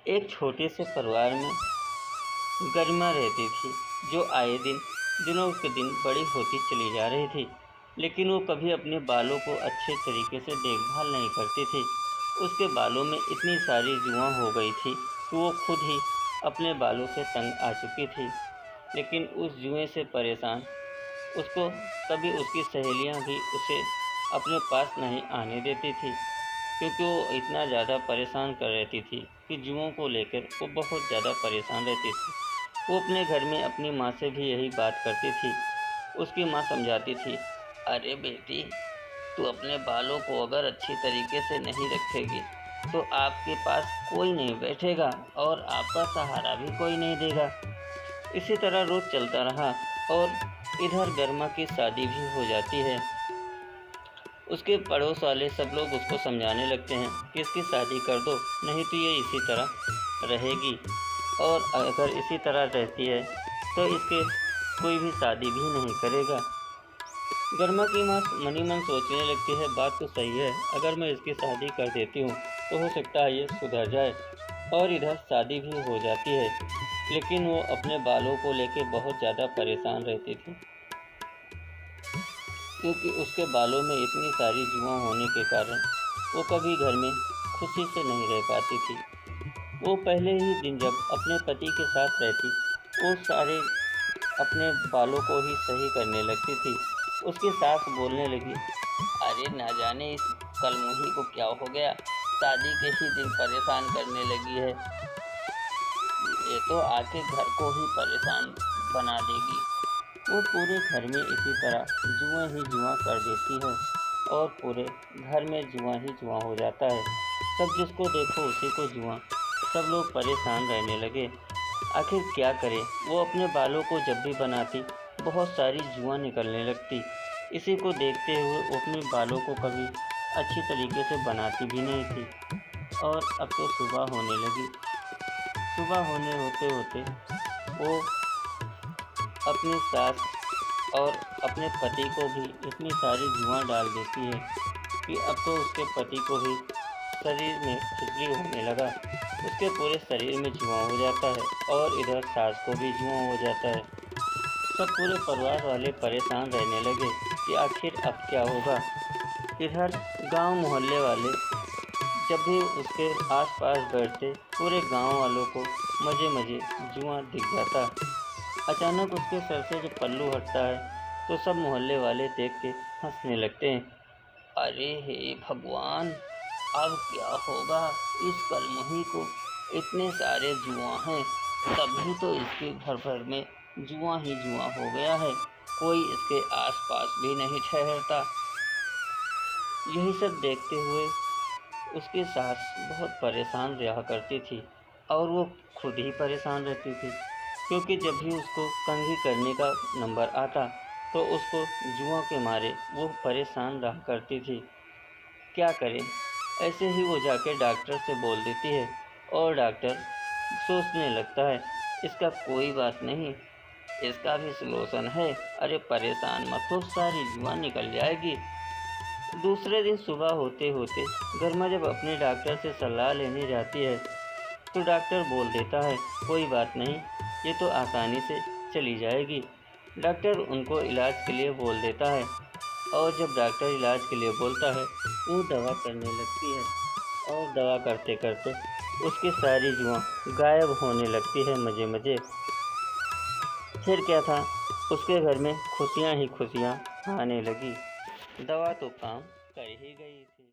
एक छोटे से परिवार में गरिमा रहती थी, जो आए दिन दिनों के दिन बड़ी होती चली जा रही थी, लेकिन वो कभी अपने बालों को अच्छे तरीके से देखभाल नहीं करती थी। उसके बालों में इतनी सारी जुआं हो गई थी कि वो खुद ही अपने बालों से तंग आ चुकी थी। लेकिन उस जुएं से परेशान उसको कभी उसकी सहेलियां भी उसे अपने पास नहीं आने देती थी, क्योंकि वो इतना ज़्यादा परेशान कर रहती थी कि जुओं को लेकर वो बहुत ज़्यादा परेशान रहती थी। वो अपने घर में अपनी माँ से भी यही बात करती थी। उसकी माँ समझाती थी, अरे बेटी, तू अपने बालों को अगर अच्छी तरीके से नहीं रखेगी तो आपके पास कोई नहीं बैठेगा और आपका सहारा भी कोई नहीं देगा। इसी तरह रोज़ चलता रहा और इधर गरिमा की शादी भी हो जाती है। उसके पड़ोस वाले सब लोग उसको समझाने लगते हैं कि इसकी शादी कर दो, नहीं तो ये इसी तरह रहेगी, और अगर इसी तरह रहती है तो इसके कोई भी शादी भी नहीं करेगा। गरिमा की माँ मन ही मन सोचने लगती है, बात तो सही है, अगर मैं इसकी शादी कर देती हूँ तो हो सकता है ये सुधर जाए। और इधर शादी भी हो जाती है, लेकिन वो अपने बालों को लेकर बहुत ज़्यादा परेशान रहती थी, क्योंकि उसके बालों में इतनी सारी जुआं होने के कारण वो कभी घर में खुशी से नहीं रह पाती थी। वो पहले ही दिन जब अपने पति के साथ रहती, वो सारे अपने बालों को ही सही करने लगती थी। उसकी सास बोलने लगी, अरे ना जाने इस कलमुही को क्या हो गया, शादी के ही दिन परेशान करने लगी है, ये तो आके घर को ही परेशान बना देगी। वो पूरे घर में इसी तरह जुआं ही जुआं कर देती है और पूरे घर में जुआं ही जुआं हो जाता है। सब जिसको देखो उसी को जुआं। सब लोग परेशान रहने लगे। आखिर क्या करे, वो अपने बालों को जब भी बनाती बहुत सारी जुआं निकलने लगती। इसी को देखते हुए वो अपने बालों को कभी अच्छी तरीके से बनाती भी नहीं थी। और अब तो सुबह होने लगी। सुबह होते होते वो अपनी सास और अपने पति को भी इतनी सारी जुआं डाल देती है कि अब तो उसके पति को भी शरीर में खुजली होने लगा। उसके पूरे शरीर में जुआं हो जाता है और इधर सास को भी जुआं हो जाता है। सब पूरे परिवार वाले परेशान रहने लगे कि आखिर अब क्या होगा। इधर गांव मोहल्ले वाले जब भी उसके आसपास बैठते, पूरे गांव वालों को मज़े मज़े जुआं दिख जाता। अचानक उसके सर से जब पल्लू हटता है तो सब मोहल्ले वाले देख के हंसने लगते हैं। अरे हे भगवान, अब क्या होगा, इस कलमुही को इतने सारे जुआं हैं, तभी तो इसके घर भर में जुआं ही जुआं हो गया है, कोई इसके आसपास भी नहीं ठहरता। यही सब देखते हुए उसकी सास बहुत परेशान रहा करती थी और वो खुद ही परेशान रहती थी, क्योंकि जब भी उसको कंघी करने का नंबर आता तो उसको जुआं के मारे वो परेशान रहा करती थी। क्या करे, ऐसे ही वो जाके डॉक्टर से बोल देती है और डॉक्टर सोचने लगता है, इसका कोई बात नहीं, इसका भी सलूशन है, अरे परेशान मत हो, सारी जुआं निकल जाएगी। दूसरे दिन सुबह होते होते गरिमा जब अपने डॉक्टर से सलाह लेने जाती है तो डॉक्टर बोल देता है, कोई बात नहीं, ये तो आसानी से चली जाएगी। डॉक्टर उनको इलाज के लिए बोल देता है और जब डॉक्टर इलाज के लिए बोलता है वो दवा करने लगती है और दवा करते करते उसकी सारी जुआं गायब होने लगती है मज़े मज़े। फिर क्या था, उसके घर में खुशियाँ ही खुशियाँ आने लगी। दवा तो काम कर ही गई थी।